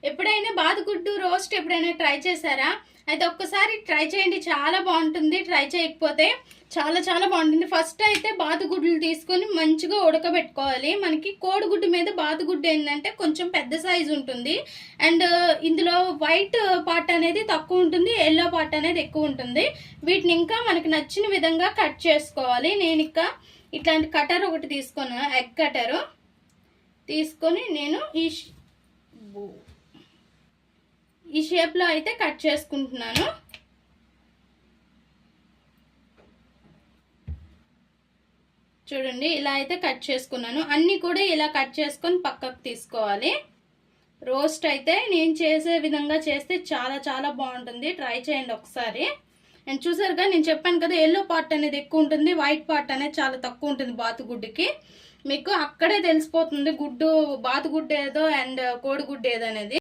ఎప్పుడైనా బాతుగుడ్డు రోస్ట్ ఎప్పుడైనా ట్రై చేశారా? అయితే ఒక్కసారి ట్రై చేయండి, చాలా బాగుంటుంది. ట్రై చేయకపోతే చాలా చాలా బాగుంటుంది. ఫస్ట్ అయితే బాతుగుడ్లు తీసుకొని మంచిగా ఉడకబెట్టుకోవాలి. మనకి కోడిగుడ్డు మీద బాతుగుడ్డు ఏంటంటే కొంచెం పెద్ద సైజు ఉంటుంది. అండ్ ఇందులో వైట్ పార్ట్ అనేది తక్కువ ఉంటుంది, ఎల్లో పార్ట్ అనేది ఎక్కువ ఉంటుంది. వీటిని ఇంకా మనకి నచ్చిన విధంగా కట్ చేసుకోవాలి. నేను ఇంకా ఇట్లాంటి కటర్ ఒకటి తీసుకున్నాను, ఎగ్ కటరు తీసుకొని నేను ఈ షేప్లో అయితే కట్ చేసుకుంటున్నాను. చూడండి, ఇలా అయితే కట్ చేసుకున్నాను. అన్నీ కూడా ఇలా కట్ చేసుకొని పక్కకు తీసుకోవాలి. రోస్ట్ అయితే నేను చేసే విధంగా చేస్తే చాలా చాలా బాగుంటుంది. ట్రై చేయండి ఒకసారి. అండ్ చూసారుగా, నేను చెప్పాను కదా, ఎల్లో పార్ట్ అనేది ఎక్కువ ఉంటుంది, వైట్ పార్ట్ అనేది చాలా తక్కువ ఉంటుంది బాతుగుడ్డుకి. మీకు అక్కడే తెలిసిపోతుంది బాతుగుడ్డు ఏదో అండ్ కోడిగుడ్డు ఏదో అనేది.